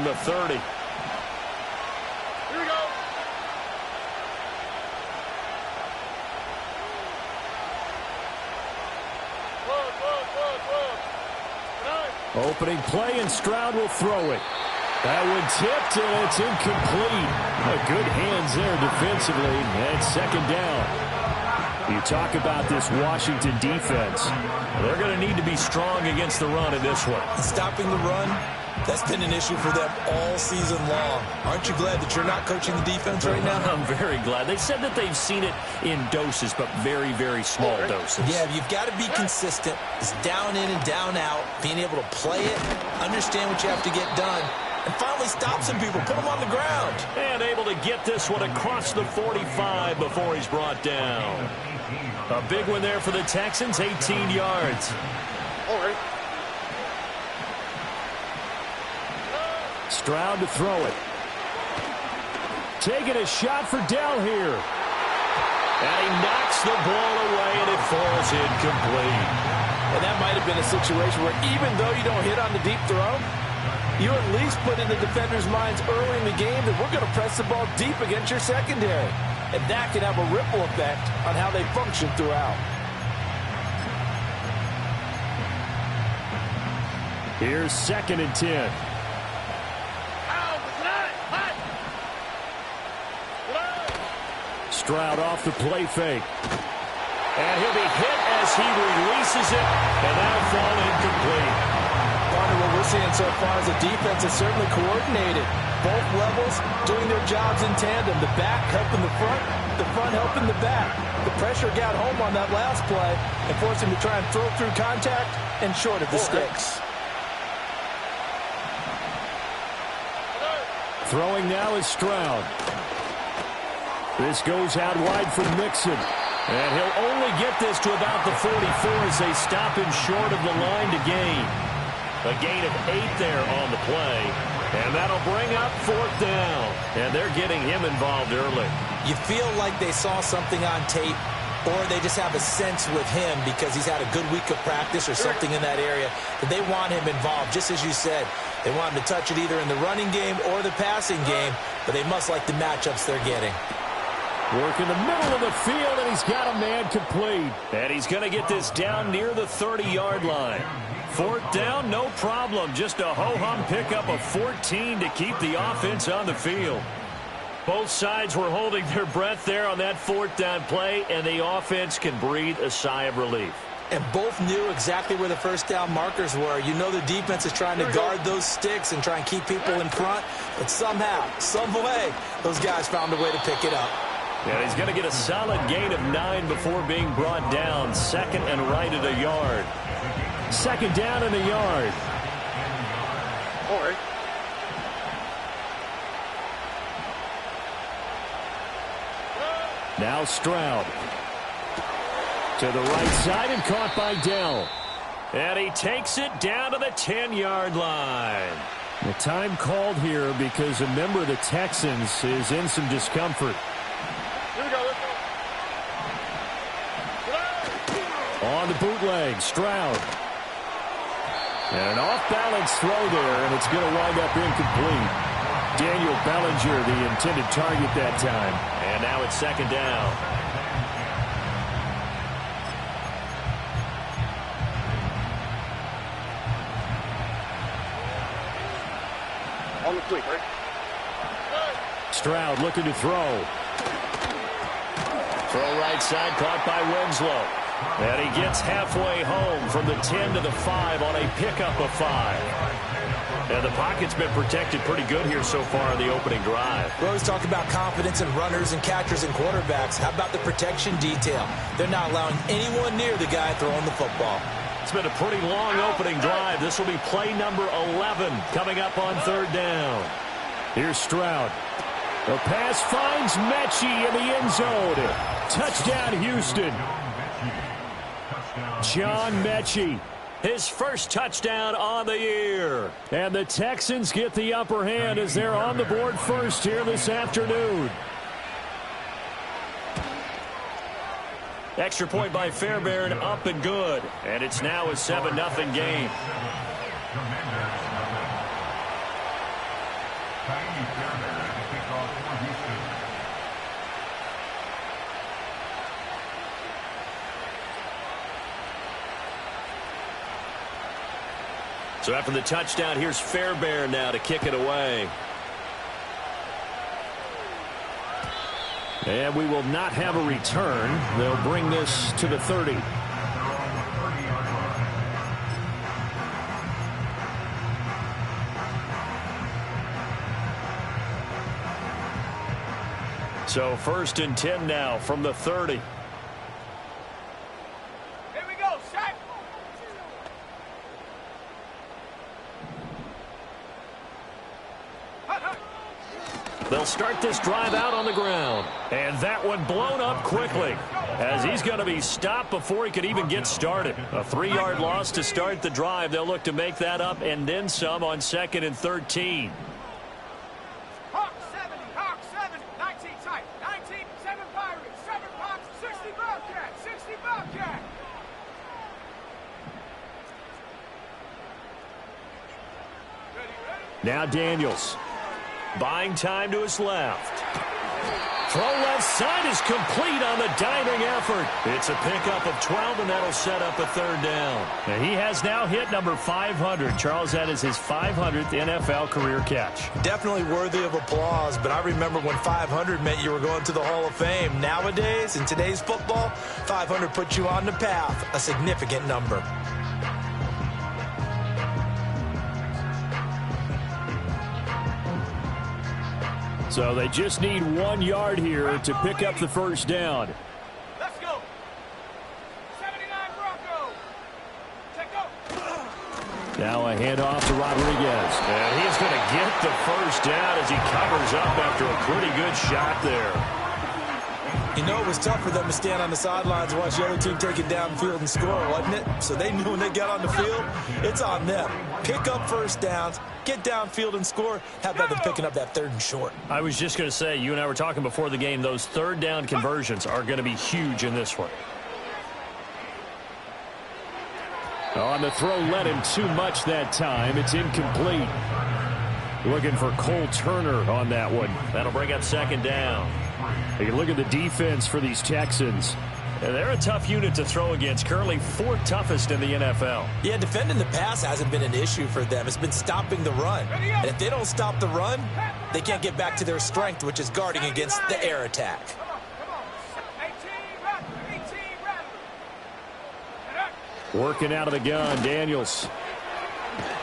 the 30. Here we go. Opening play, and Stroud will throw it. That one tipped, and it's incomplete. Good hands there defensively, and second down. You talk about this Washington defense. They're going to need to be strong against the run in this one. Stopping the run, that's been an issue for them all season long. Aren't you glad that you're not coaching the defense right now? I'm very glad. They said that they've seen it in doses, but very, very small doses. Yeah, you've got to be consistent. It's down in and down out, being able to play it, understand what you have to get done, and finally stop some people, put them on the ground. And able to get this one across the 45 before he's brought down. A big one there for the Texans, 18 yards. All right. Stroud to throw it. Taking a shot for Dell here. And he knocks the ball away, and it falls incomplete. And that might have been a situation where even though you don't hit on the deep throw, you at least put in the defenders' minds early in the game that we're going to press the ball deep against your secondary. And that can have a ripple effect on how they function throughout. Here's 2nd and 10. Stroud off the play fake. And he'll be hit as he releases it, and that'll fall incomplete. Part of what we're seeing so far is the defense is certainly coordinated. Both levels doing their jobs in tandem. The back helping the front helping the back. The pressure got home on that last play and forced him to try and throw through contact and short of the sticks. Throwing now is Stroud. This goes out wide for Mixon. And he'll only get this to about the 44 as they stop him short of the line to gain. A gain of 8 there on the play. And that'll bring up 4th down. And they're getting him involved early. You feel like they saw something on tape, or they just have a sense with him because he's had a good week of practice or something in that area that they want him involved. Just as you said, they want him to touch it either in the running game or the passing game, but they must like the matchups they're getting. Work in the middle of the field, and he's got a man complete. And he's going to get this down near the 30-yard line. 4th down, no problem. Just a ho-hum pickup of 14 to keep the offense on the field. Both sides were holding their breath there on that 4th down play, and the offense can breathe a sigh of relief. And both knew exactly where the first down markers were. You know the defense is trying to guard those sticks and try and keep people in front, but somehow, some way, those guys found a way to pick it up. And he's going to get a solid gain of 9 before being brought down. 2nd and right at a yard. 2nd down and a yard. All right. Now Stroud. To the right side and caught by Dell. And he takes it down to the 10-yard line. The time called here because a member of the Texans is in some discomfort. Here we go. Let's go. On the bootleg, Stroud. And an off-balance throw there, and it's going to wind up incomplete. Daniel Bellinger, the intended target that time. And now it's 2nd down. On the quick, right? Stroud looking to throw. Throw right side, caught by Winslow. And he gets halfway home from the 10 to the 5 on a pickup of 5. And the pocket's been protected pretty good here so far in the opening drive. We always talk about confidence in runners and catchers and quarterbacks. How about the protection detail? They're not allowing anyone near the guy throwing the football. It's been a pretty long opening drive. This will be play number 11 coming up on 3rd down. Here's Stroud. The pass finds Mechie in the end zone. Touchdown, Houston. John Mechie, his first touchdown on the year. And the Texans get the upper hand as they're on the board first here this afternoon. Extra point by Fairbairn, up and good. And it's now a 7-0 game. So after the touchdown, here's Fairbairn now to kick it away. And we will not have a return. They'll bring this to the 30. So 1st and 10 now from the 30. They'll start this drive out on the ground. And that one blown up quickly as he's going to be stopped before he could even get started. A 3-yard loss to start the drive. They'll look to make that up and then some on 2nd and 13. Hawk 70, Hawk 7, 19 tight, 19, 7 Pirates, 7 Pops, 60 Bobcat, 60 Bobcat. Now Daniels. Buying time to his left. Throw left side is complete on the diving effort. It's a pickup of 12, and that'll set up a 3rd down. And he has now hit number 500. Charles, that is his 500th NFL career catch. Definitely worthy of applause, but I remember when 500 meant you were going to the Hall of Fame. Nowadays, in today's football, 500 puts you on the path, a significant number. So they just need 1 yard here to pick up the 1st down. Let's go. 79 Bronco. Take go. Now a handoff to Rodriguez. And he's going to get the 1st down as he covers up after a pretty good shot there. You know, it was tough for them to stand on the sidelines and watch the other team take it downfield and score, wasn't it? So they knew when they got on the field, it's on them. Pick up 1st downs, get downfield and score. How about them picking up that 3rd and short? I was just going to say, you and I were talking before the game, those 3rd down conversions are going to be huge in this one. On the throw, led him too much that time. It's incomplete. Looking for Cole Turner on that one. That'll bring up 2nd down. You can look at the defense for these Texans. They're a tough unit to throw against. Currently 4th toughest in the NFL. Yeah, defending the pass hasn't been an issue for them. It's been stopping the run. And if they don't stop the run, they can't get back to their strength, which is guarding against the air attack. Working out of the gun, Daniels.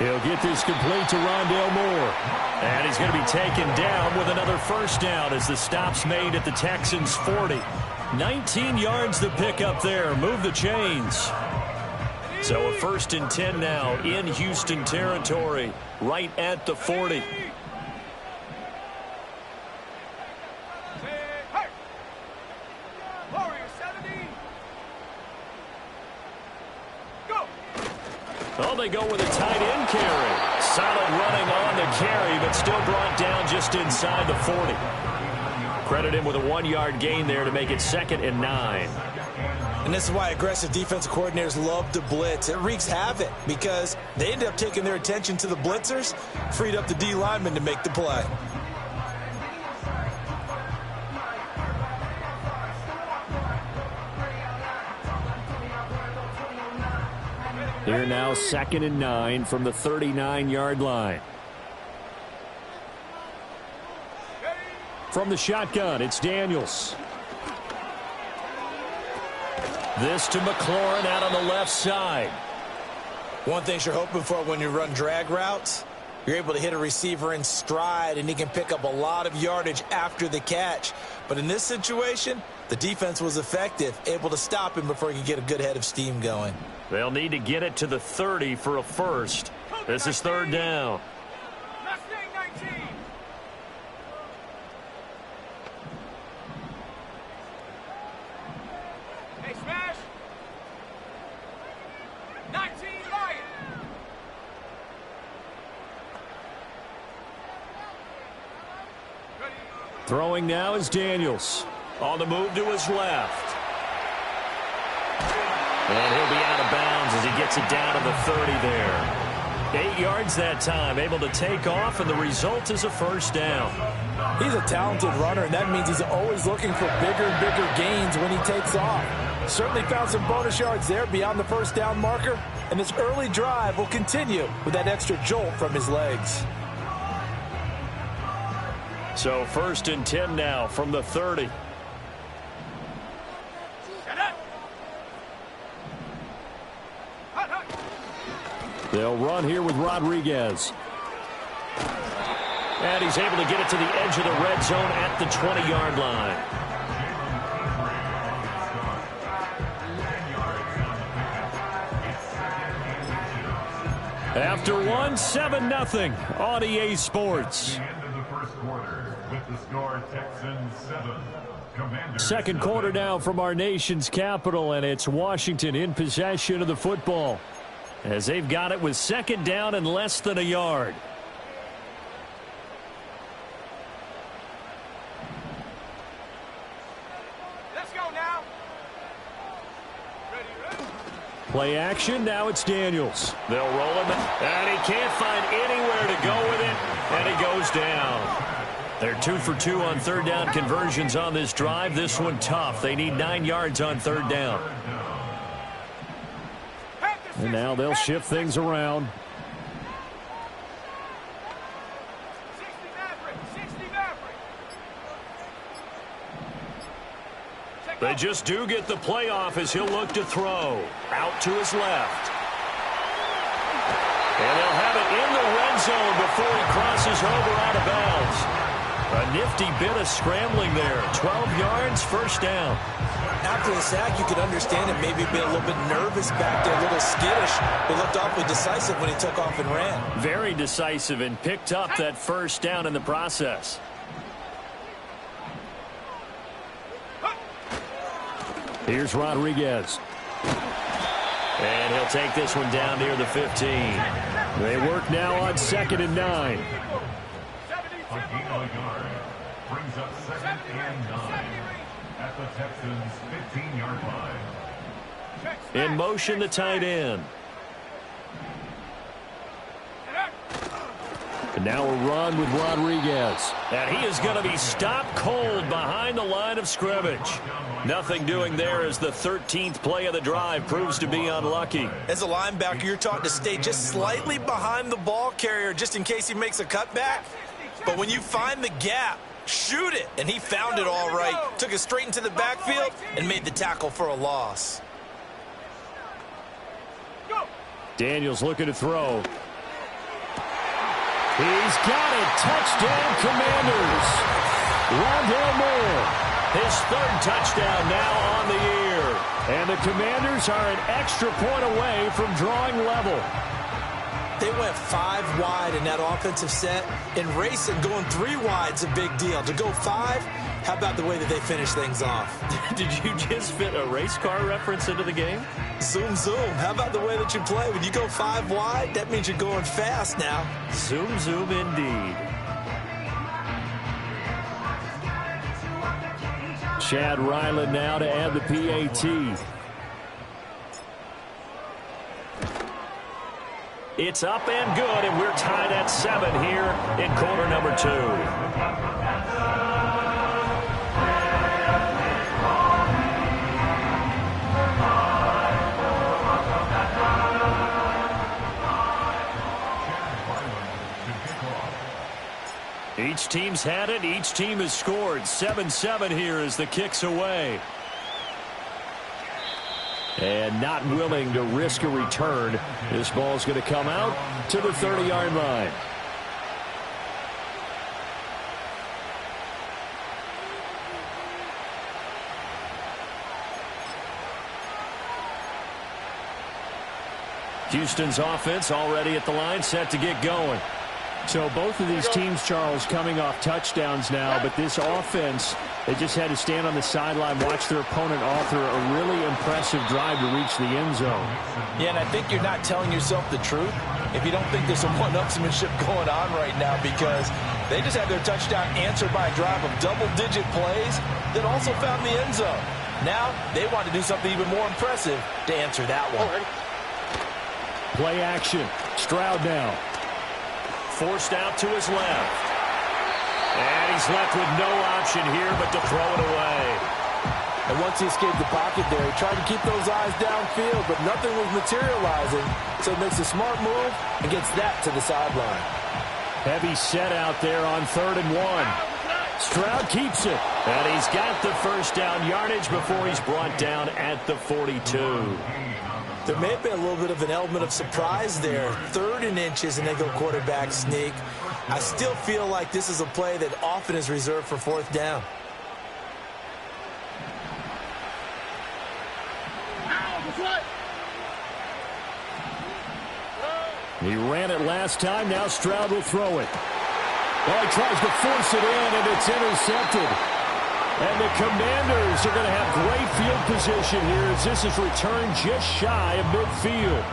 He'll get this complete to Rondale Moore. And he's going to be taken down with another 1st down as the stop's made at the Texans' 40. 19 yards to pick up there. Move the chains. So a 1st and 10 now in Houston territory, right at the 40. Oh, they go with a tight end carry. Solid running on the carry, but still brought down just inside the 40. Credit him with a 1-yard gain there to make it 2nd and 9. And this is why aggressive defensive coordinators love to blitz. It wreaks havoc because they end up taking their attention to the blitzers, freed up the D lineman to make the play. Here now 2nd and 9 from the 39-yard line. From the shotgun, it's Daniels. This to McLaurin out on the left side. One thing you're hoping for when you run drag routes, you're able to hit a receiver in stride, and he can pick up a lot of yardage after the catch. But in this situation, the defense was effective, able to stop him before he could get a good head of steam going. They'll need to get it to the 30 for a 1st. This is 3rd down. Mustang 19. Hey, smash. 19 Lion. Throwing now is Daniels. On the move to his left. And he'll be out of bounds as he gets it down to the 30 there. 8 yards that time, able to take off, and the result is a first down. He's a talented runner, and that means he's always looking for bigger and bigger gains when he takes off. Certainly found some bonus yards there beyond the first down marker, and this early drive will continue with that extra jolt from his legs. So 1st and 10 now from the 30. They'll run here with Rodriguez. And he's able to get it to the edge of the red zone at the 20-yard line. After one, 7-0 on EA Sports. Second quarter now from our nation's capital, and it's Washington in possession of the football, as they've got it with 2nd down and less than a yard. Let's go now. Ready. Play action, now it's Daniels. They'll roll him, and he can't find anywhere to go with it, and he goes down. They're 2 for 2 on 3rd down conversions on this drive. This one tough. They need 9 yards on 3rd down. And now they'll shift things around. 60 Maverick. They just do get the playoff as he'll look to throw. Out to his left. And they'll have it in the red zone before he crosses over out of bounds. A nifty bit of scrambling there. 12 yards, first down. After the sack, you could understand him maybe being a little bit nervous back there, a little skittish, but looked awfully decisive when he took off and ran. Very decisive and picked up that first down in the process. Here's Rodriguez. And he'll take this one down near the 15. They work now on 2nd and 9. A gain of a yard brings up 2nd and 9 at the Texans' 15-yard line. In motion, the tight end. And now a run with Rodriguez. And he is going to be stopped cold behind the line of scrimmage. Nothing doing there as the 13th play of the drive proves to be unlucky. As a linebacker, you're taught to stay just slightly behind the ball carrier just in case he makes a cutback. But when you find the gap, shoot it. And he found it all right. Took it straight into the backfield and made the tackle for a loss. Daniels looking to throw. He's got it. Touchdown, Commanders. Rondale Moore, his 3rd touchdown now on the year. And the Commanders are an extra point away from drawing level. They went 5 wide in that offensive set. In racing, going 3 wide's a big deal. To go 5, how about the way that they finish things off? Did you just fit a race car reference into the game? Zoom, zoom. How about the way that you play? When you go 5 wide, that means you're going fast now. Zoom, zoom indeed. Chad Ryland now to add the PAT. It's up and good, and we're tied at 7 here in quarter number 2. Each team's had it. Each team has scored. 7-7 here as the kick's away. And not willing to risk a return. This ball's going to come out to the 30-yard line. Houston's offense already at the line, set to get going. So both of these teams, Charles, coming off touchdowns now, but this offense, they just had to stand on the sideline, watch their opponent author a really impressive drive to reach the end zone. Yeah, and I think you're not telling yourself the truth if you don't think there's some one-upsmanship going on right now, because they just had their touchdown answered by a drive of double-digit plays that also found the end zone. Now they want to do something even more impressive to answer that one. Play action. Stroud now. Forced out to his left. And he's left with no option here but to throw it away. And once he escaped the pocket there, he tried to keep those eyes downfield, but nothing was materializing. So he makes a smart move and gets that to the sideline. Heavy set out there on 3rd and 1. Stroud keeps it. And he's got the first down yardage before he's brought down at the 42. There may have been a little bit of an element of surprise there. 3rd and inches and they go quarterback sneak. I still feel like this is a play that often is reserved for 4th down. He ran it last time. Now Stroud will throw it. Well, he tries to force it in, and it's intercepted. And the Commanders are going to have great field position here as this is returned just shy of midfield.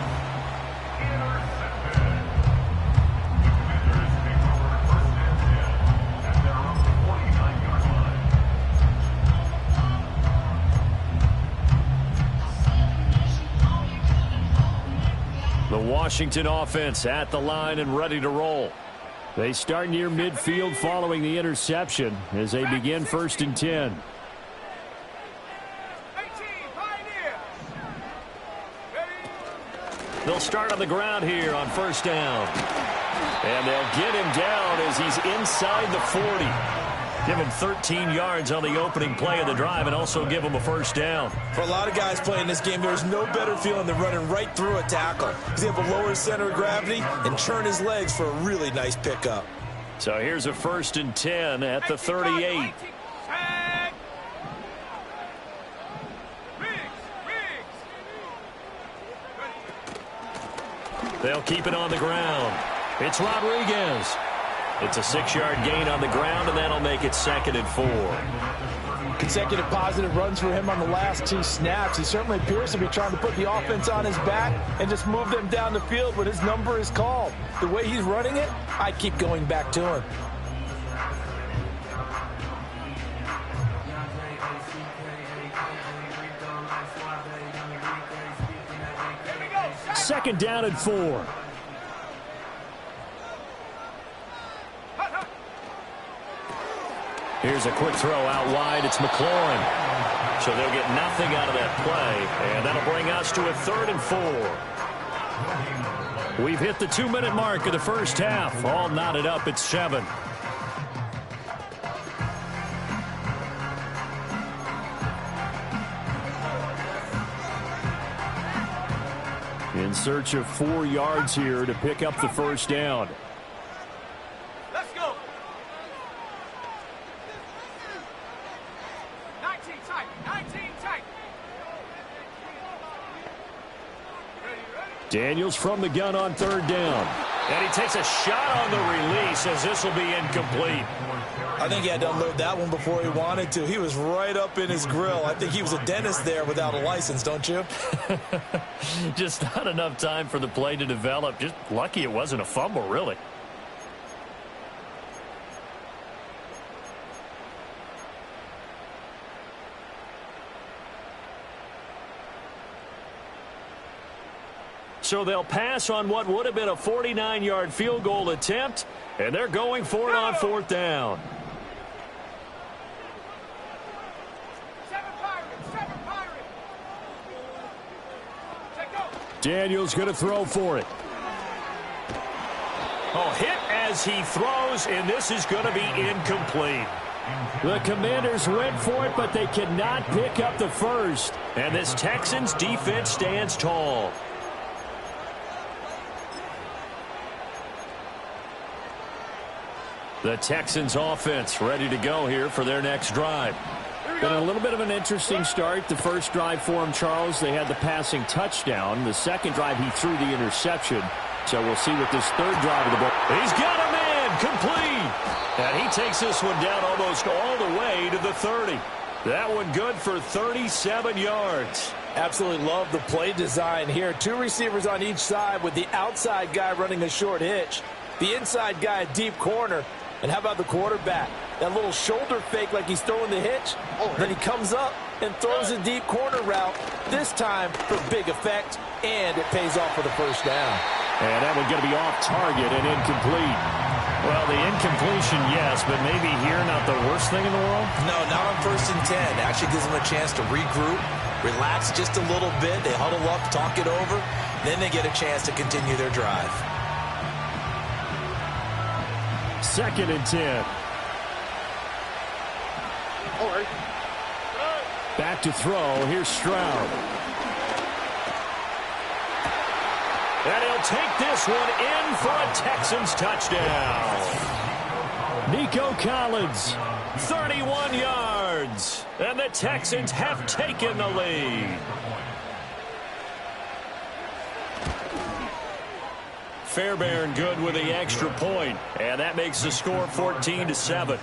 The Washington offense at the line and ready to roll. They start near midfield following the interception as they begin 1st and 10. 18, Pioneer. They'll start on the ground here on 1st down. And they'll get him down as he's inside the 40. Give him 13 yards on the opening play of the drive and also give him a 1st down. For a lot of guys playing this game, there's no better feeling than running right through a tackle. He's able to lower his center of gravity and churn his legs for a really nice pickup. So here's a 1st and 10 at the 38. They'll keep it on the ground. It's Rodriguez. It's a 6-yard gain on the ground, and that'll make it 2nd and 4. Consecutive positive runs for him on the last 2 snaps. He certainly appears to be trying to put the offense on his back and just move them down the field when his number is called. The way he's running it, I keep going back to him. Second down and 4. Here's a quick throw out wide. It's McLaurin. So they'll get nothing out of that play. And that'll bring us to a 3rd and 4. We've hit the 2-minute mark of the first half. All knotted up at 7. In search of 4 yards here to pick up the first down. Let's go. 19 tight. 19 tight. Daniels from the gun on 3rd down. And he takes a shot on the release as this will be incomplete. I think he had to unload that one before he wanted to. He was right up in his grill. I think he was a dentist there without a license, don't you? Just not enough time for the play to develop. Just lucky it wasn't a fumble, really. So they'll pass on what would have been a 49-yard field goal attempt, and they're going for it on 4th down. 7 Pirates. 7 Pirates. Take go. Daniels going to throw for it. Oh, hit as he throws, and this is going to be incomplete. The Commanders went for it, but they cannot pick up the first. And this Texans defense stands tall. The Texans offense ready to go here for their next drive. Been a little bit of an interesting start. The first drive for him, Charles, they had the passing touchdown. The second drive, he threw the interception. So we'll see what this third drive of the ball. He's got a man complete. And he takes this one down almost all the way to the 30. That one good for 37 yards. Absolutely love the play design here. 2 receivers on each side with the outside guy running a short hitch. The inside guy a deep corner. And how about the quarterback? That little shoulder fake like he's throwing the hitch. Then he comes up and throws a deep corner route, this time for big effect, and it pays off for the first down. And that one going to be off target and incomplete. Well, the incompletion, yes, but maybe here not the worst thing in the world? No, not on 1st and 10. Actually gives them a chance to regroup, relax just a little bit. They huddle up, talk it over. Then they get a chance to continue their drive. 2nd and 10. Back to throw. Here's Stroud. And he'll take this one in for a Texans touchdown. Nico Collins, 31 yards. And the Texans have taken the lead. Fairbairn good with the extra point, and that makes the score 14-7.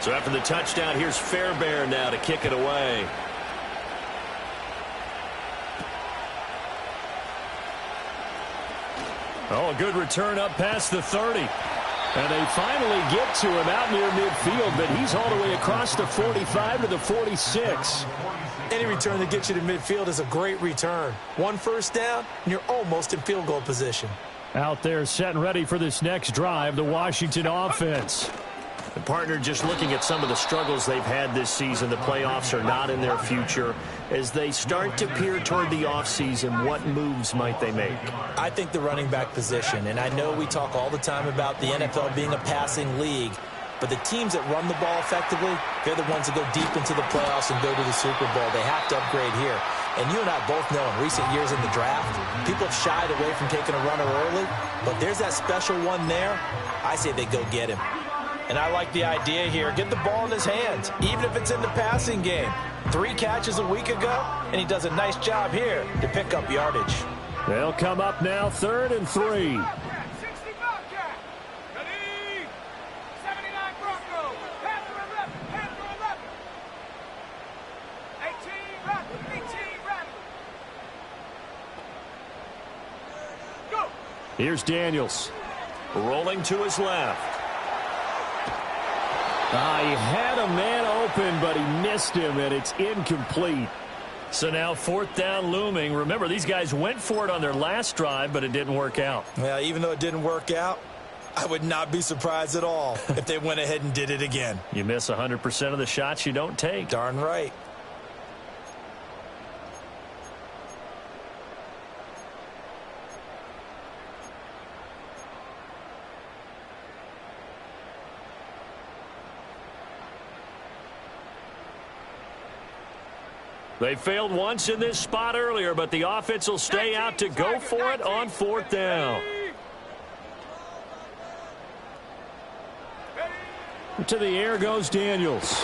So after the touchdown, here's Fairbairn now to kick it away. Oh, a good return up past the 30. And they finally get to him out near midfield, but he's all the way across the 45 to the 46. Any return that gets you to midfield is a great return. 1 first down, and you're almost in field goal position. Out there set and ready for this next drive, the Washington offense. The partner just looking at some of the struggles they've had this season. The playoffs are not in their future. As they start to peer toward the offseason, what moves might they make? I think the running back position, and I know we talk all the time about the NFL being a passing league, but the teams that run the ball effectively, they're the ones that go deep into the playoffs and go to the Super Bowl. They have to upgrade here. And you and I both know in recent years in the draft, people have shied away from taking a runner early, but there's that special one there. I say they go get him. And I like the idea here. Get the ball in his hands, even if it's in the passing game. 3 catches a week ago, and he does a nice job here to pick up yardage. They'll come up now 3rd and 3. Here's Daniels. Rolling to his left. He had a man open, but he missed him, and it's incomplete. So now 4th down looming. Remember, these guys went for it on their last drive, but it didn't work out. Well, even though it didn't work out, I would not be surprised at all if they went ahead and did it again. You miss 100% of the shots you don't take. Darn right. They failed once in this spot earlier, but the offense will stay out to go for it on 4th down. To the air goes Daniels.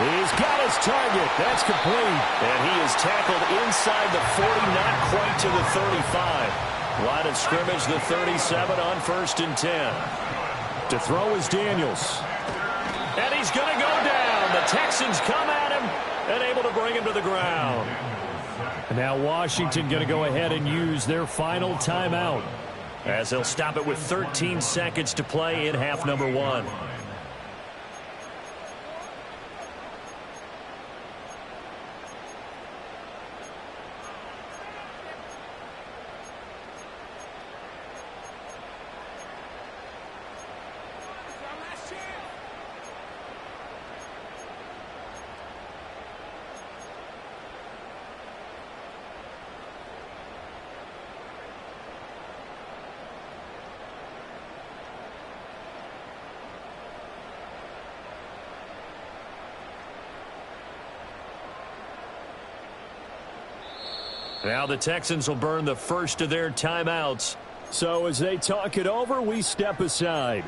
He's got his target. That's complete. And he is tackled inside the 40, not quite to the 35. Line of scrimmage, the 37 on 1st and 10. To throw is Daniels. And he's going to go down. The Texans come at him and able to bring him to the ground. And now Washington going to go ahead and use their final timeout as they'll stop it with 13 seconds to play in half number 1. Now the Texans will burn the first of their timeouts. So as they talk it over, we step aside.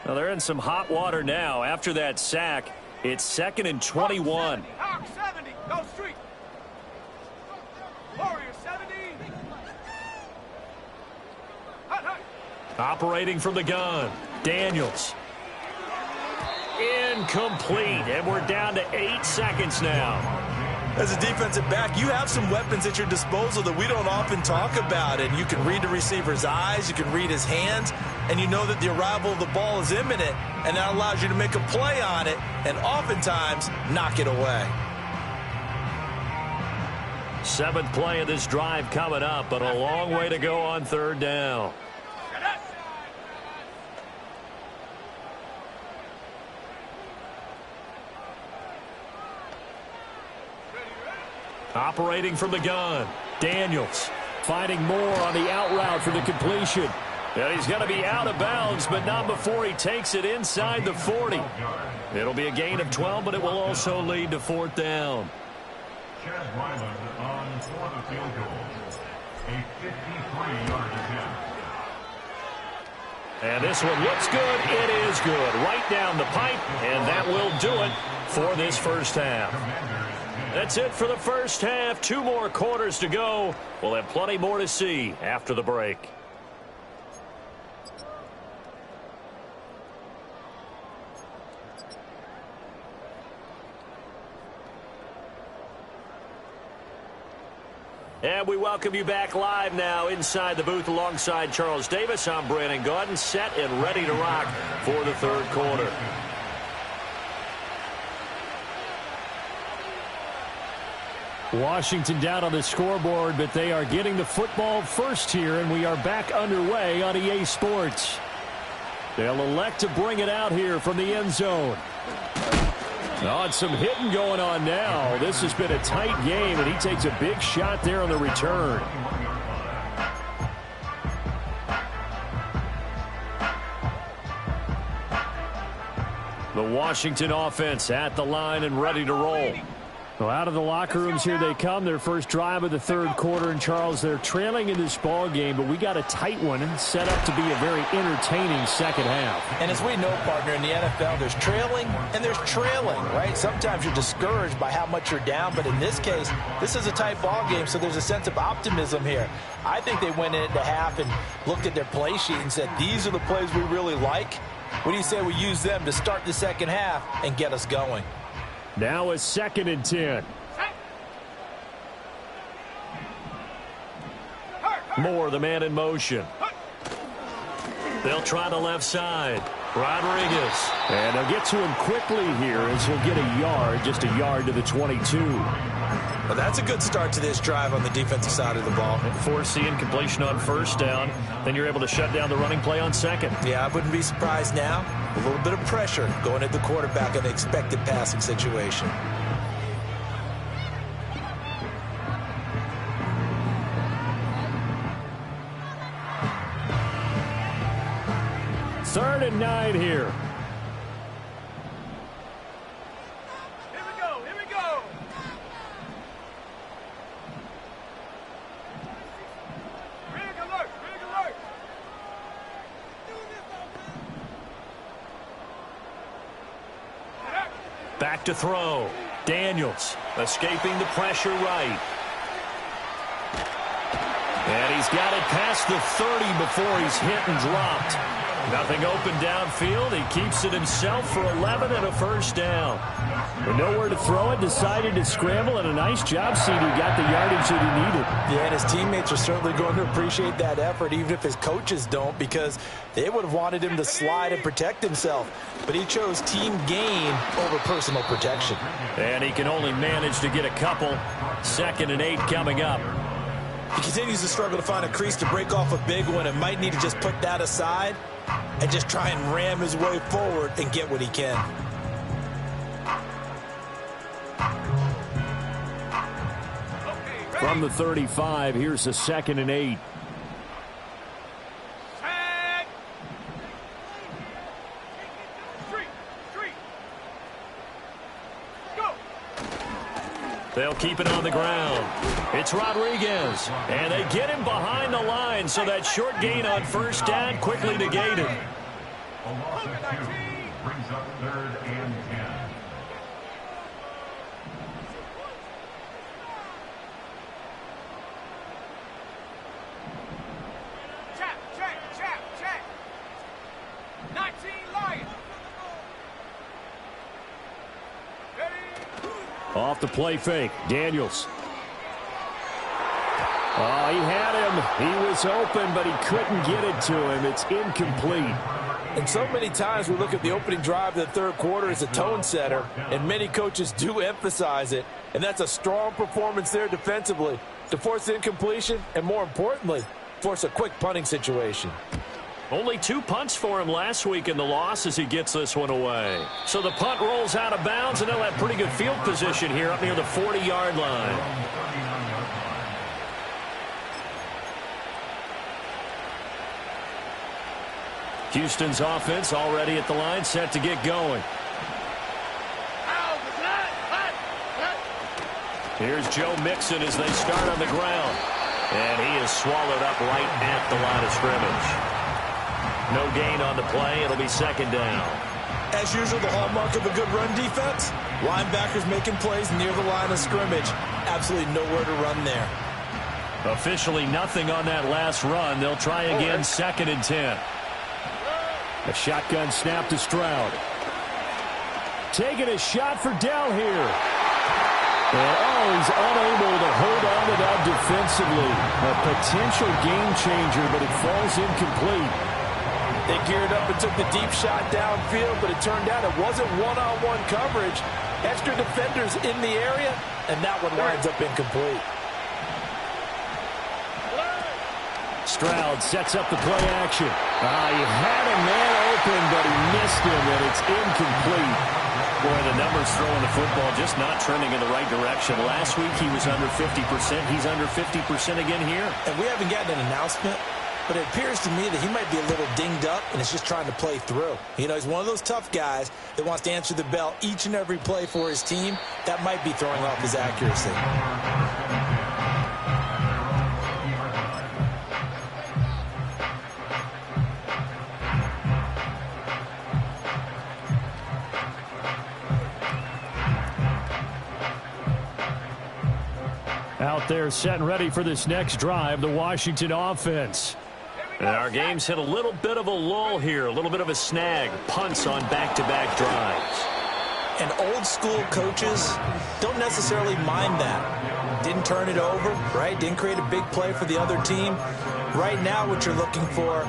Well, they're in some hot water now. After that sack, it's 2nd and 21. Hawk 70, go street. Warrior 70. Operating from the gun, Daniels. Incomplete, and we're down to 8 seconds now. As a defensive back, you have some weapons at your disposal that we don't often talk about. And you can read the receiver's eyes, you can read his hands, and you know that the arrival of the ball is imminent, and that allows you to make a play on it and oftentimes knock it away. 7th play of this drive coming up, but a long way to go on 3rd down. Operating from the gun, Daniels finding more on the out route for the completion. And he's going to be out of bounds, but not before he takes it inside the 40. It'll be a gain of 12, but it will also lead to 4th down. Chad Ryland on for the field goal. A 53-yard attempt. And this one looks good. It is good. Right down the pipe, and that will do it for this first half. That's it for the first half. 2 more quarters to go. We'll have plenty more to see after the break. And we welcome you back live now inside the booth alongside Charles Davis. I'm Brandon Gaudin, set and ready to rock for the 3rd quarter. Washington down on the scoreboard, but they are getting the football first here, and we are back underway on EA Sports. They'll elect to bring it out here from the end zone. Oh, and some hitting going on now. This has been a tight game, and he takes a big shot there on the return. The Washington offense at the line and ready to roll. Well, out of the locker rooms here they come. Their first drive of the 3rd quarter. And, Charles, they're trailing in this ball game, but we got a tight one set up to be a very entertaining second half. And as we know, partner, in the NFL, there's trailing and there's trailing, right? Sometimes you're discouraged by how much you're down, but in this case, this is a tight ball game, so there's a sense of optimism here. I think they went into half and looked at their play sheet and said, these are the plays we really like. What do you say we use them to start the second half and get us going? Now a 2nd and 10. Moore, the man in motion. They'll try the left side. Rodriguez. And they'll get to him quickly here as he'll get a yard, just a yard to the 22. Well, that's a good start to this drive on the defensive side of the ball. Forcing completion on 1st down. Then you're able to shut down the running play on 2nd. Yeah, I wouldn't be surprised now. A little bit of pressure going at the quarterback in an expected passing situation. Third and 9 here. Back to throw. Daniels escaping the pressure right. And he's got it past the 30 before he's hit and dropped. Nothing open downfield. He keeps it himself for 11 and a 1st down. With nowhere to throw it, decided to scramble, and a nice job seeing he got the yardage that he needed. Yeah, and his teammates are certainly going to appreciate that effort, even if his coaches don't, because they would have wanted him to slide and protect himself. But he chose team gain over personal protection. And he can only manage to get a couple. 2nd and 8 coming up. He continues to struggle to find a crease to break off a big one and might need to just put that aside and just try and ram his way forward and get what he can. From the 35, here's a 2nd and 8. They'll keep it on the ground. It's Rodriguez. And they get him behind the line, so that short gain on 1st down quickly negated. A loss of 2 brings up 3rd and 10. Check. Off the play fake, Daniels. Oh, he had him. He was open, but he couldn't get it to him. It's incomplete. And so many times we look at the opening drive of the third quarter as a tone setter, and many coaches do emphasize it. And that's a strong performance there defensively to force incompletion and, more importantly, force a quick punting situation. Only 2 punts for him last week in the loss as he gets this one away. So the punt rolls out of bounds, and they'll have pretty good field position here up near the 40-yard line. Houston's offense already at the line, set to get going. Here's Joe Mixon as they start on the ground. And he is swallowed up right at the line of scrimmage. No gain on the play. It'll be second down. As usual, the hallmark of a good run defense, linebackers making plays near the line of scrimmage. Absolutely nowhere to run there. Officially nothing on that last run. They'll try again, second and 10. A shotgun snap to Stroud. Taking a shot for Dell here. And, he's unable to hold on to that defensively. A potential game changer, but it falls incomplete. They geared up and took the deep shot downfield, but it turned out it wasn't one-on-one coverage. Extra defenders in the area, and that one winds up incomplete. Stroud sets up the play action. He had a man open, but he missed him, and it's incomplete. Boy, the numbers throwing the football just not trending in the right direction. Last week he was under 50%. He's under 50% again here. And we haven't gotten an announcement, but it appears to me that he might be a little dinged up and is just trying to play through. You know, he's one of those tough guys that wants to answer the bell each and every play for his team. That might be throwing off his accuracy. Out there set and ready for this next drive, the Washington offense. And our game's hit a little bit of a lull here, a little bit of a snag. Punts on back-to-back drives. And old-school coaches don't necessarily mind that. Didn't turn it over, right? Didn't create a big play for the other team. Right now what you're looking for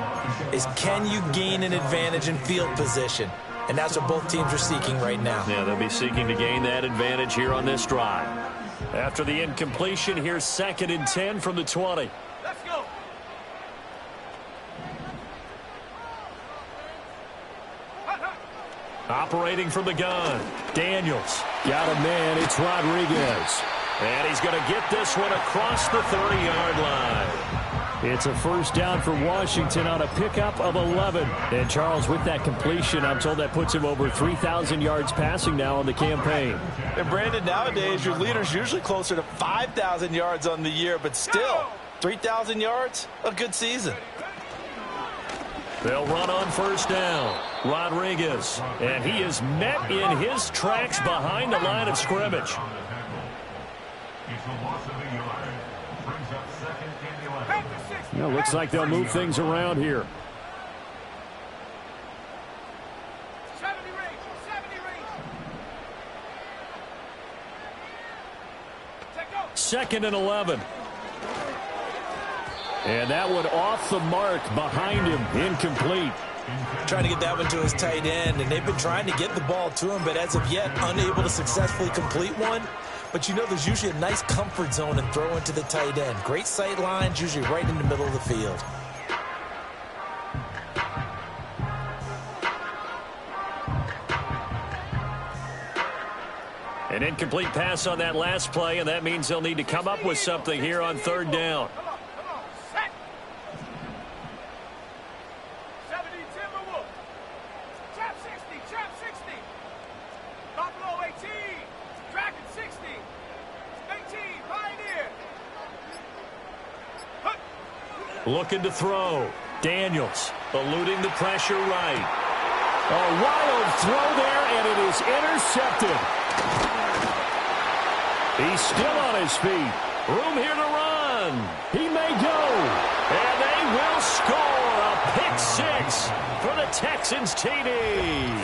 is, can you gain an advantage in field position? And that's what both teams are seeking right now. Yeah, they'll be seeking to gain that advantage here on this drive. After the incompletion, here's second and 10 from the 20. Let's go. Operating from the gun, Daniels. Got a man, it's Rodriguez. And he's going to get this one across the 30-yard line. It's a first down for Washington on a pickup of 11. And Charles, with that completion, I'm told that puts him over 3,000 yards passing now on the campaign. And Brandon, nowadays your leader's usually closer to 5,000 yards on the year, but still, 3,000 yards, a good season. They'll run on first down. Rodriguez. And he is met in his tracks behind the line of scrimmage. It's a loss of a yard. Brings up second and 11. Well, looks like they'll move things around here. 70 range, 70 range. Take go. Second and 11. And that one off the mark behind him, incomplete. Trying to get that one to his tight end, and they've been trying to get the ball to him, but as of yet, unable to successfully complete one. But you know, there's usually a nice comfort zone and throw into the tight end. Great sight lines, usually right in the middle of the field. An incomplete pass on that last play, and that means they'll need to come up with something here on third down. Come on, set. 70 Timberwolves. Trap 60, trap 60. Buffalo 18. Dragon 60. 18, Pioneer. Looking to throw. Daniels eluding the pressure right. A wild throw there, and it is intercepted. He's still on his feet. Room here to run. He may go. And they will score a pick six for the Texans TD.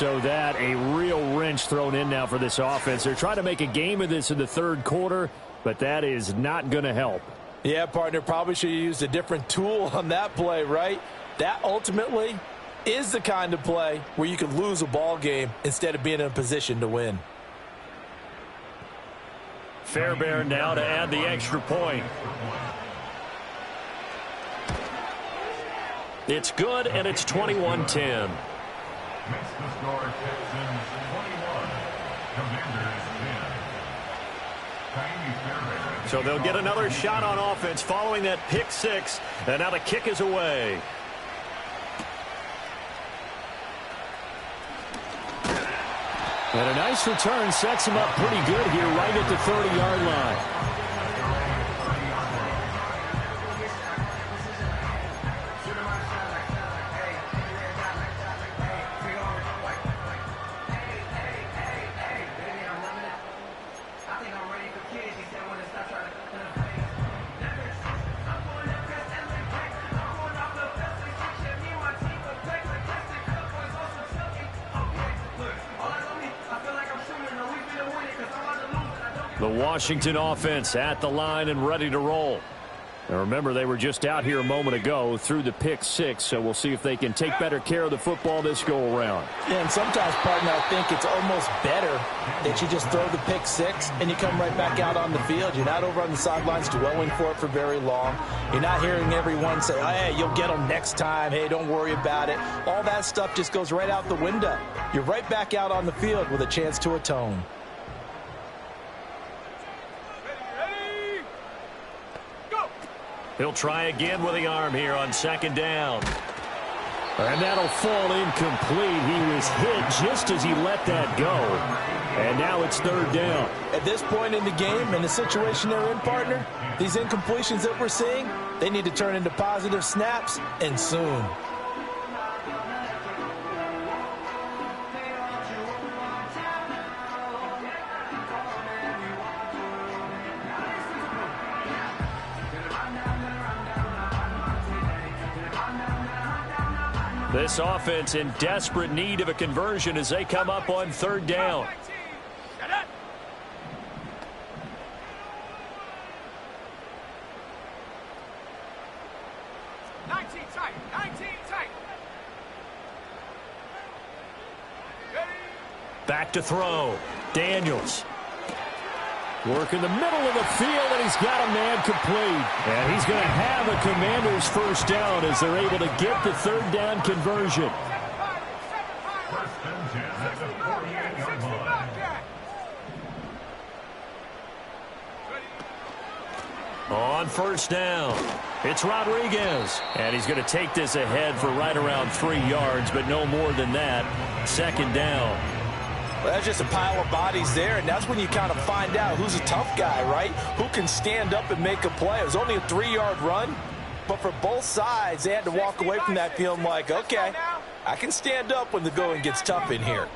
so that a real wrench thrown in now for this offense. They're trying to make a game of this in the third quarter, but that is not going to help. Yeah, partner, probably should have used a different tool on that play, right? That ultimately is the kind of play where you can lose a ball game instead of being in a position to win. Fairbairn now to add the extra point. It's good, and it's 21-10. Makes the score Texans 21, Commanders 10. So they'll get another shot on offense following that pick six, and now the kick is away. And a nice return sets him up pretty good here right at the 30-yard line. The Washington offense at the line and ready to roll. Now remember, they were just out here a moment ago through the pick six, so we'll see if they can take better care of the football this go-around. Yeah, and sometimes, partner, I think it's almost better that you just throw the pick six and you come right back out on the field. You're not over on the sidelines dwelling for it for very long. You're not hearing everyone say, hey, you'll get them next time. Hey, don't worry about it. All that stuff just goes right out the window. You're right back out on the field with a chance to atone. He'll try again with the arm here on second down. And that'll fall incomplete. He was hit just as he let that go. And now it's third down. At this point in the game, in the situation they're in, partner, these incompletions that we're seeing, they need to turn into positive snaps, and soon. This offense in desperate need of a conversion as they come up on third down. Back to throw. Daniels. Work in the middle of the field, and he's got a man complete. And he's going to have a Commander's first down as they're able to get the third down conversion. On first down, it's Rodriguez. And he's going to take this ahead for right around 3 yards, but no more than that. Second down. Well, that's just a pile of bodies there, and that's when you kind of find out who's a tough guy, right? Who can stand up and make a play. It was only a 3-yard run, but for both sides, they had to walk away from that feeling like, okay, I can stand up when the going gets tough in here.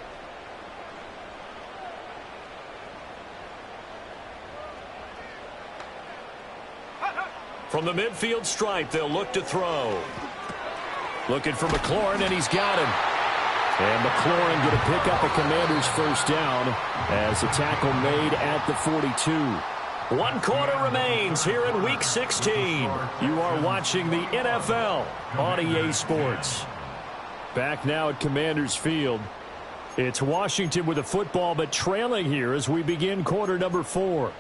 From the midfield stripe, they'll look to throw. Looking for McLaurin, and he's got him. And McLaurin going to pick up a Commander's first down as a tackle made at the 42. 1 quarter remains here in Week 16. You are watching the NFL on EA Sports. Back now at Commander's Field. It's Washington with the football, but trailing here as we begin quarter number 4.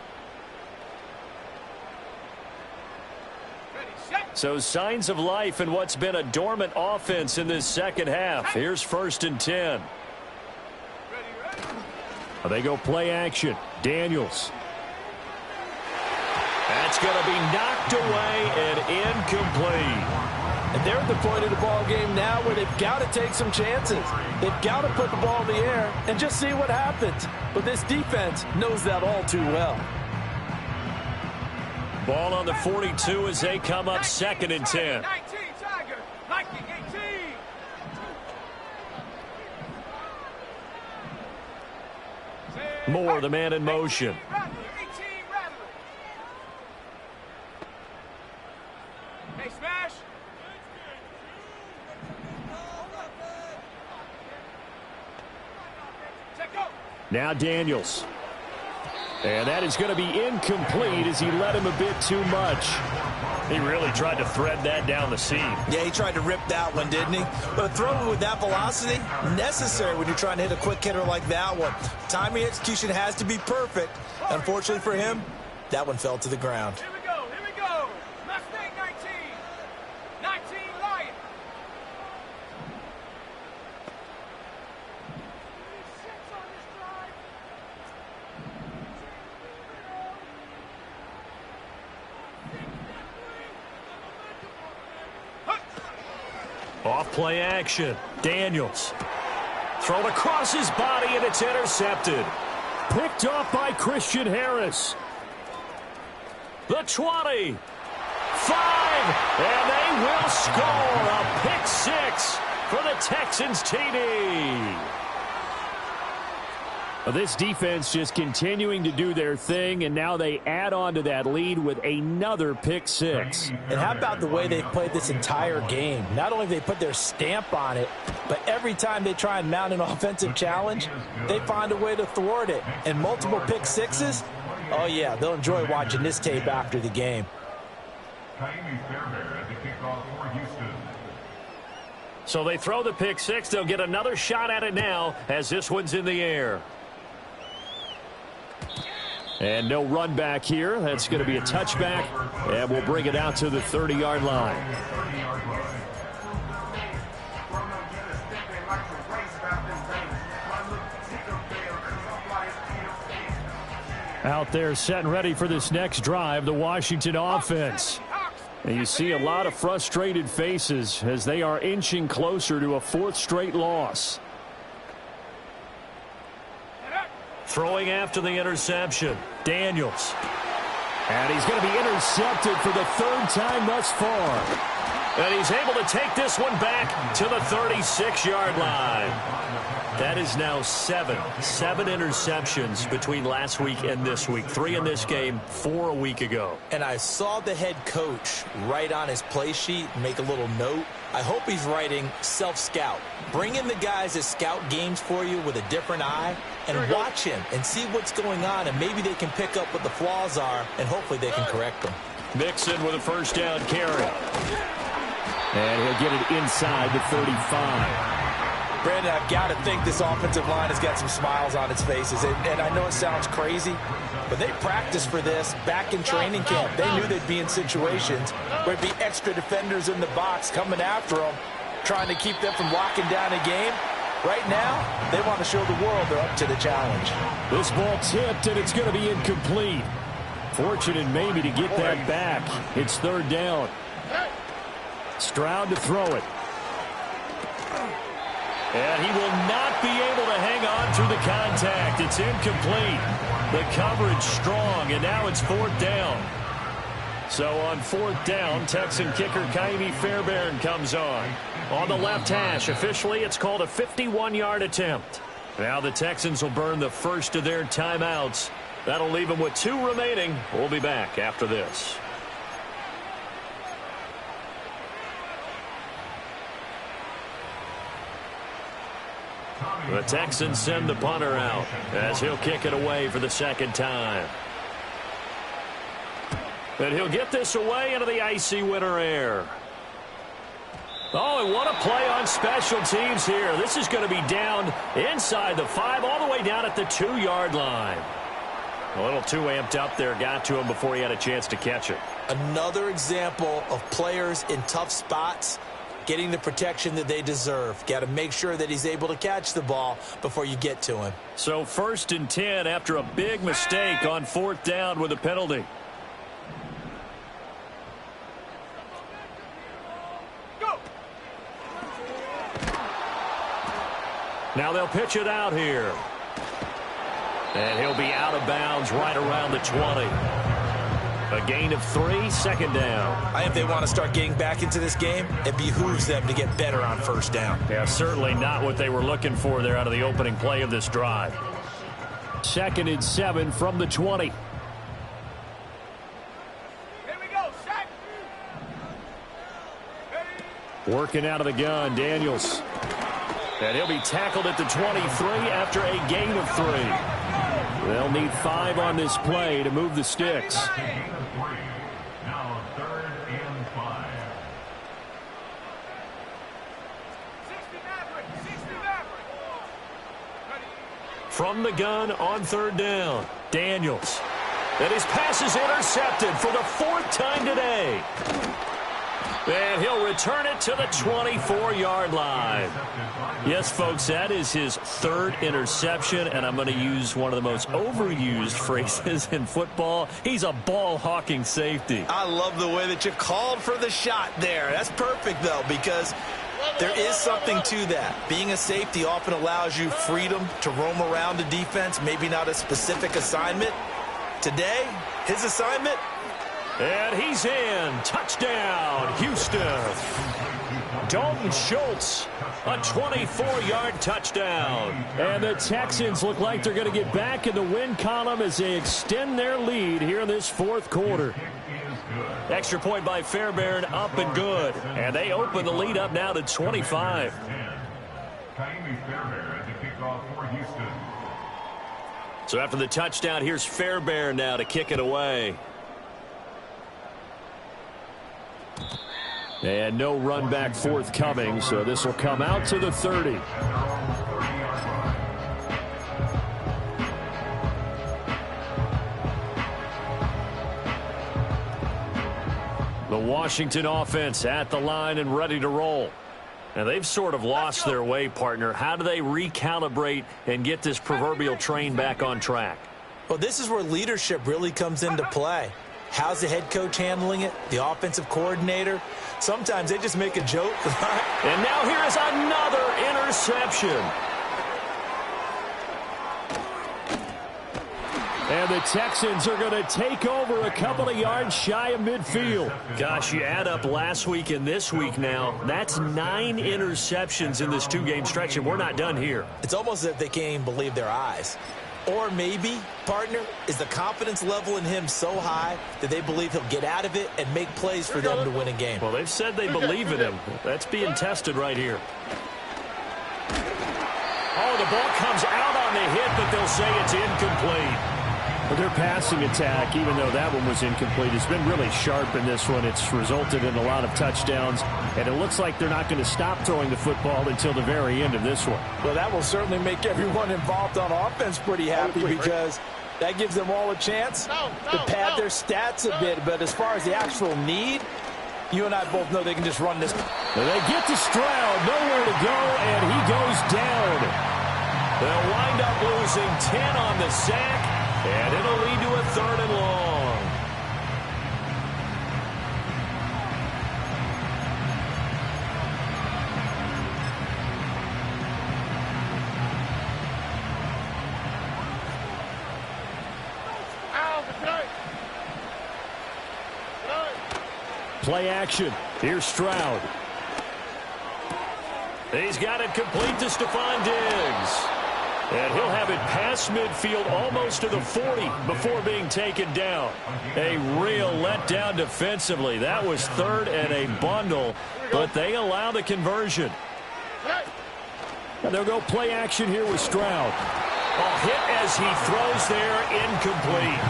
So signs of life in what's been a dormant offense in this second half. Here's 1st and 10. They go play action. Daniels. That's going to be knocked away and incomplete. And they're at the point of the ball game now where they've got to take some chances. They've got to put the ball in the air and just see what happens. But this defense knows that all too well. Ball on the 42 as they come up 2nd and 10. Moore, the man in motion. Now Daniels. And that is going to be incomplete as he led him a bit too much. He really tried to thread that down the seam. Yeah, he tried to rip that one, didn't he? But a throw with that velocity, necessary when you're trying to hit a quick hitter like that one. Timing execution has to be perfect. Unfortunately for him, that one fell to the ground. Here we go, here we go. Mustang 19. 19 Lion. Off play action. Daniels. Thrown across his body, and it's intercepted. Picked off by Christian Harris. The 20. 5. And they will score a pick six for the Texans TD. This defense just continuing to do their thing, and now they add on to that lead with another pick six. And how about the way they've played this entire game? Not only have they put their stamp on it, but every time they try and mount an offensive challenge, they find a way to thwart it. And multiple pick sixes, oh yeah, they'll enjoy watching this tape after the game. So they throw the pick six. They'll get another shot at it now as this one's in the air. And no run back here. That's going to be a touchback, and we'll bring it out to the 30-yard line. Out there set and ready for this next drive, the Washington offense. And you see a lot of frustrated faces as they are inching closer to a fourth straight loss. Throwing after the interception, Daniels. And he's going to be intercepted for the third time thus far. And he's able to take this one back to the 36-yard line. That is now seven interceptions between last week and this week. 3 in this game, 4 a week ago. And I saw the head coach write on his play sheet, make a little note. I hope he's writing self-scout. Bring in the guys that scout games for you with a different eye and watch him and see what's going on, and maybe they can pick up what the flaws are, and hopefully they can correct them. Mixon with a first down carry. And he'll get it inside the 35. Brandon, I've got to think this offensive line has got some smiles on its faces. And I know it sounds crazy, but they practiced for this back in training camp. They knew they'd be in situations where there'd be extra defenders in the box coming after them, trying to keep them from locking down a game. Right now, they want to show the world they're up to the challenge. This ball tipped, and it's going to be incomplete. Fortunate maybe to get that back. It's third down. Stroud to throw it. And he will not be able to hang on through the contact. It's incomplete. The coverage strong, and now it's fourth down. So on fourth down, Texan kicker Kaimi Fairbairn comes on. On the left hash, officially it's called a 51-yard attempt. Now the Texans will burn the first of their timeouts. That'll leave them with 2 remaining. We'll be back after this. The Texans send the punter out as he'll kick it away for the second time. And he'll get this away into the icy winter air. Oh, and what a play on special teams here. This is going to be down inside the 5, all the way down at the 2-yard line. A little too amped up there, got to him before he had a chance to catch it. Another example of players in tough spots getting the protection that they deserve. Got to make sure that he's able to catch the ball before you get to him. So 1st and 10 after a big mistake on fourth down with a penalty. Go. Now they'll pitch it out here. And he'll be out of bounds right around the 20. A gain of 3, second down. I think if they want to start getting back into this game, it behooves them to get better on first down. Yeah, certainly not what they were looking for there out of the opening play of this drive. 2nd and 7 from the 20. Here we go, set. Working out of the gun, Daniels. And he'll be tackled at the 23 after a gain of 3. They'll need 5 on this play to move the sticks. Now 3rd and 5. From the gun on 3rd down, Daniels. And his pass is intercepted for the 4th time today. And he'll return it to the 24-yard line. Yes, folks, that is his 3rd interception, and I'm going to use one of the most overused phrases in football. He's a ball-hawking safety. I love the way that you called for the shot there. That's perfect, though, because there is something to that. Being a safety often allows you freedom to roam around the defense, maybe not a specific assignment. Today, his assignment. And he's in. Touchdown, Houston. Dalton Schultz, a 24-yard touchdown. And the Texans look like they're going to get back in the win column as they extend their lead here in this 4th quarter. Extra point by Fairbairn, up and good. And they open the lead up now to 25. So after the touchdown, here's Fairbairn now to kick it away. And no run back forthcoming, so this will come out to the 30. The Washington offense at the line and ready to roll. Now, they've sort of lost their way, partner. How do they recalibrate and get this proverbial train back on track? Well, this is where leadership really comes into play. How's the head coach handling it? The offensive coordinator? Sometimes they just make a joke. And now here is another interception. And the Texans are going to take over a couple of yards shy of midfield. Gosh, you add up last week and this week now. That's 9 interceptions in this 2-game stretch, and we're not done here. It's almost as if they can't even believe their eyes. Or maybe, partner, is the confidence level in him so high that they believe he'll get out of it and make plays for them to win a game. Well, they've said they believe in him. That's being tested right here. Oh, the ball comes out on the hit, but they'll say it's incomplete. But their passing attack, even though that one was incomplete, has been really sharp in this one. It's resulted in a lot of touchdowns, and it looks like they're not going to stop throwing the football until the very end of this one. Well, that will certainly make everyone involved on offense pretty happy because that gives them all a chance to pad their stats a bit. But as far as the actual need, you and I both know they can just run this. They get to Stroud, nowhere to go, and he goes down. They'll wind up losing 10 on the sack. And it'll lead to a 3rd and long. Play action. Here's Stroud. He's got it complete to Stephon Diggs. And he'll have it past midfield almost to the 40 before being taken down. A real letdown defensively. That was 3rd and a bundle, but they allow the conversion. And they'll go play action here with Stroud. A hit as he throws there, incomplete.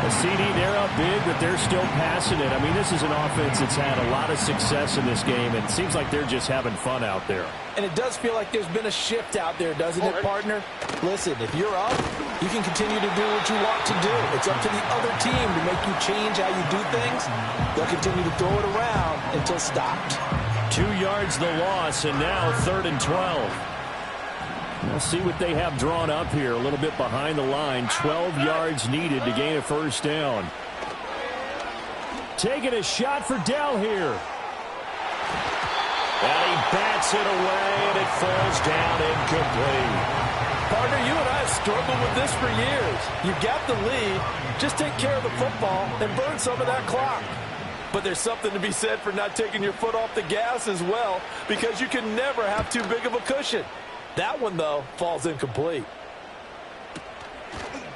A CD, they're up big, but they're still passing it. I mean, this is an offense that's had a lot of success in this game, and it seems like they're just having fun out there. And it does feel like there's been a shift out there, doesn't it, partner? Listen, if you're up, you can continue to do what you want to do. It's up to the other team to make you change how you do things. They'll continue to throw it around until stopped. 2 yards the loss, and now 3rd and 12. We'll see what they have drawn up here. A little bit behind the line. 12 yards needed to gain a 1st down. Taking a shot for Dell here. And he bats it away, and it falls down incomplete. Partner, you and I have struggled with this for years. You've got the lead. Just take care of the football and burn some of that clock. But there's something to be said for not taking your foot off the gas as well, because you can never have too big of a cushion. That one, though, falls incomplete.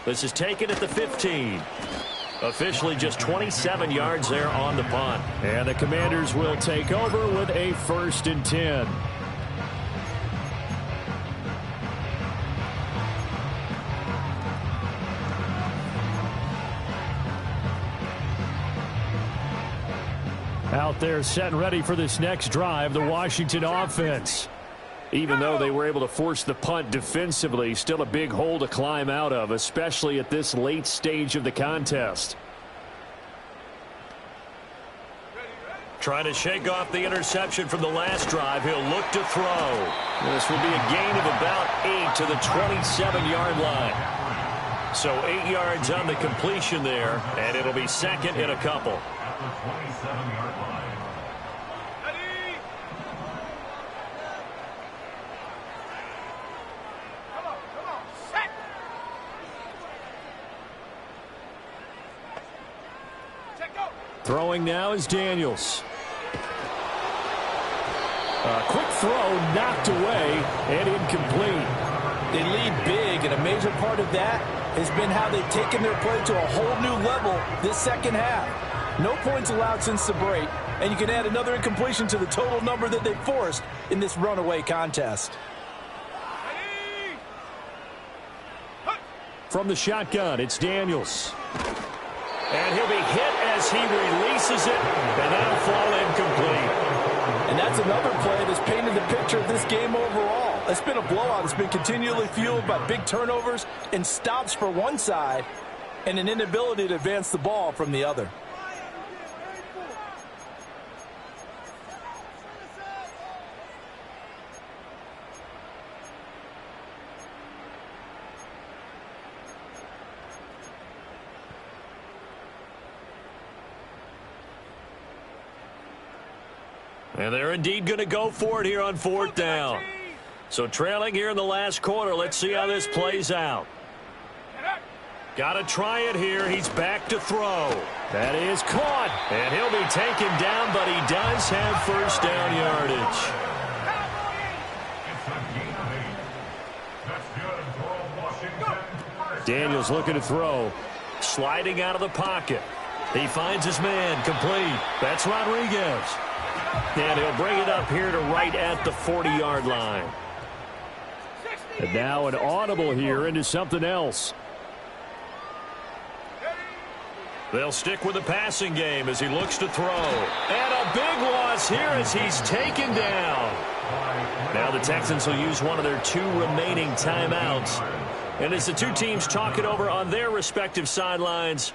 This is taken at the 15. Officially just 27 yards there on the punt. And the Commanders will take over with a 1st and 10. out there setting ready for this next drive, the Washington offense. Even though they were able to force the punt defensively, still a big hole to climb out of, especially at this late stage of the contest. Trying to shake off the interception from the last drive. He'll look to throw. This will be a gain of about 8 to the 27-yard line. So 8 yards on the completion there, and it'll be second and a couple. At the 27-yard line. Throwing now is Daniels. A quick throw knocked away and incomplete. They lead big, and a major part of that has been how they've taken their play to a whole new level this second half. No points allowed since the break, and you can add another incompletion to the total number that they forced in this runaway contest. From the shotgun, it's Daniels. And he'll be hit as he releases it, and that'll fall incomplete. And that's another play that's painted the picture of this game overall. It's been a blowout. It's been continually fueled by big turnovers and stops for one side and an inability to advance the ball from the other. And they're indeed going to go for it here on fourth down. So trailing here in the last quarter. Let's see how this plays out. Got to try it here. He's back to throw. That is caught. And he'll be taken down, but he does have first down yardage. Daniels looking to throw. Sliding out of the pocket. He finds his man. Complete. That's Rodriguez. And he'll bring it up here to right at the 40-yard line. And now an audible here into something else. They'll stick with the passing game as he looks to throw. And a big loss here as he's taken down. Now the Texans will use one of their 2 remaining timeouts. And as the two teams talk it over on their respective sidelines,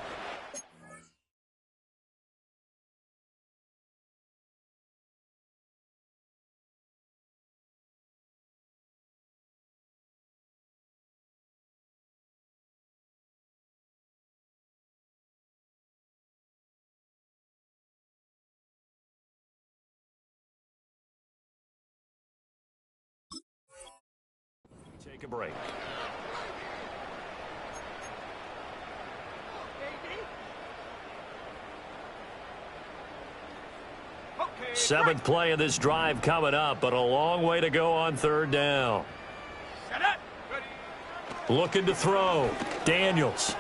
take a break. Seventh play of this drive coming up, but a long way to go on third down. Looking to throw. Daniels.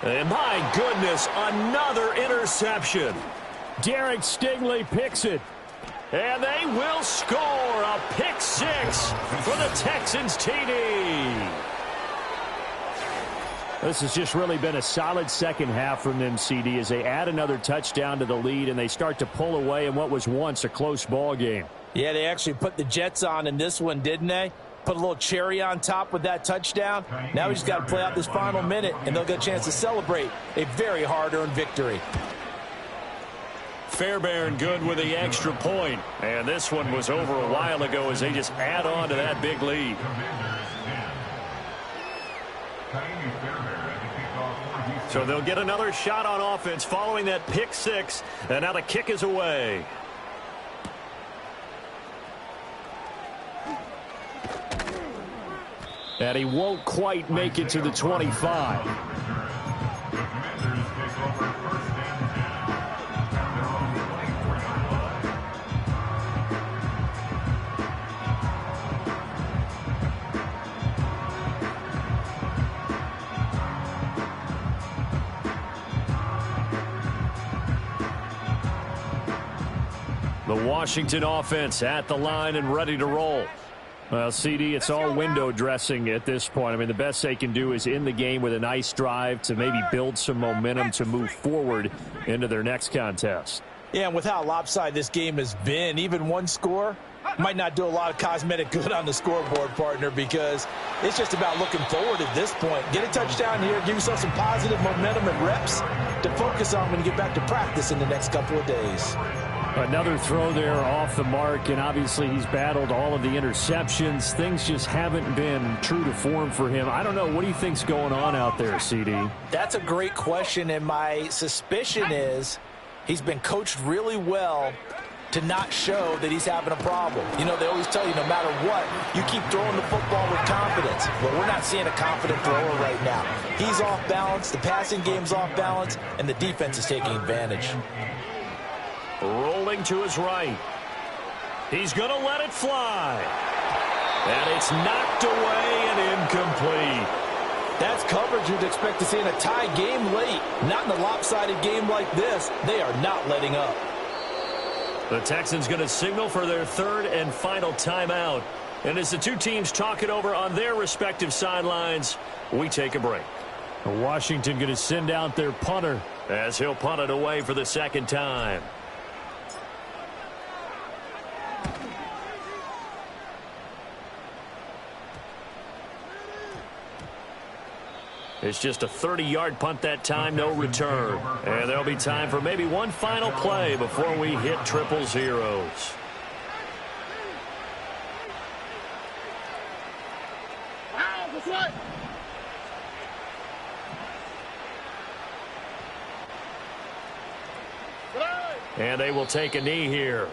And my goodness, another interception. Derek Stingley picks it. And they will score a pick 6 for the Texans TD. This has just really been a solid second half from them, CD, as they add another touchdown to the lead and they start to pull away in what was once a close ball game. Yeah, they actually put the Jets on in this one, didn't they? Put a little cherry on top with that touchdown. Now we just got to play out this final minute, and they'll get a chance to celebrate a very hard-earned victory. Fairbairn good with the extra point. And this one was over a while ago as they just add on to that big lead. So they'll get another shot on offense following that pick 6. And now the kick is away. And he won't quite make it to the 25. The Washington offense at the line and ready to roll. Well, CD, it's all window dressing at this point. I mean, the best they can do is in the game with a nice drive to maybe build some momentum to move forward into their next contest. Yeah, and with how lopsided this game has been, even one score might not do a lot of cosmetic good on the scoreboard, partner, because it's just about looking forward at this point. Get a touchdown here, give yourself some positive momentum and reps to focus on when you get back to practice in the next couple of days. Another throw there off the mark, and obviously he's battled all of the interceptions. Things just haven't been true to form for him. I don't know. What do you think's going on out there, CD? That's a great question, and my suspicion is he's been coached really well to not show that he's having a problem. You know, they always tell you no matter what, you keep throwing the football with confidence. But we're not seeing a confident thrower right now. He's off balance, the passing game's off balance, and the defense is taking advantage. Rolling to his right. He's going to let it fly. And it's knocked away and incomplete. That's coverage you'd expect to see in a tie game late. Not in a lopsided game like this. They are not letting up. The Texans going to signal for their third and final timeout. And as the two teams talk it over on their respective sidelines, we take a break. Washington going to send out their punter as he'll punt it away for the second time. It's just a 30-yard punt that time, no return. And there'll be time for maybe one final play before we hit triple zeros. And they will take a knee here.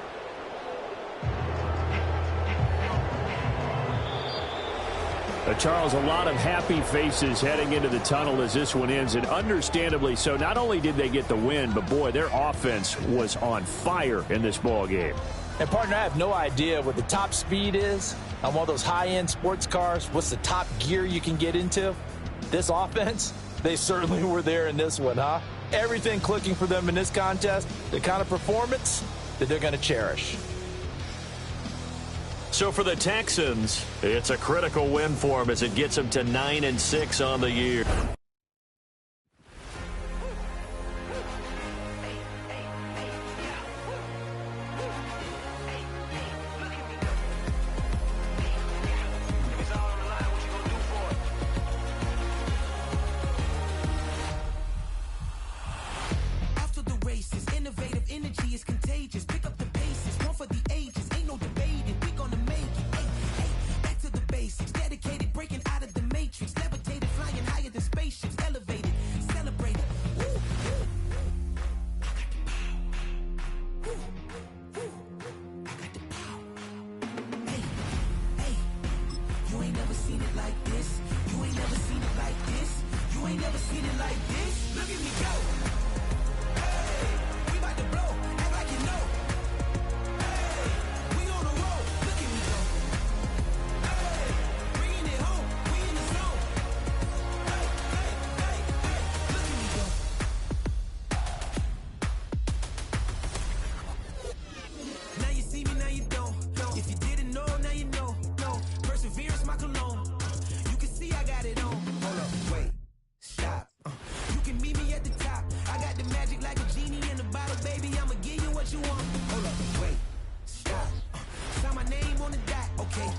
Charles, a lot of happy faces heading into the tunnel as this one ends, and understandably so. Not only did they get the win, but, boy, their offense was on fire in this ball game. And, partner, I have no idea what the top speed is on one of those high-end sports cars. What's the top gear you can get into? This offense, they certainly were there in this one, huh? Everything clicking for them in this contest, the kind of performance that they're going to cherish. So for the Texans, it's a critical win for them as it gets them to 9-6 on the year. After the races, innovative energy is contagious. Pick up the paces, one for the ages. Ain't no debating, we gonna make it. Hey, hey, back to the basics. Dedicated, breaking out of the matrix. Levitated, flying higher than spaceships. Elevated, celebrated. Woo, woo. I got the power. Woo, woo. I got the power. Hey, hey, you ain't never seen it like this. You ain't never seen it like this. You ain't never seen it like this. Look at me go. We about to blow, act like you know. Hey, we on the road, look at me go. Hey, bringing it home, we in the zone. Hey, hey, hey, hey, look at me go. Now you see me, now you don't. If you didn't know, now you know. No, perseverance, my cologne. You can see I got it on. Hold up, wait, stop. You can meet me at the top. I got the magic like a genie in a bottle, baby. I'ma give you what you want. Hold up, wait, stop. Sign my name on the dot, okay.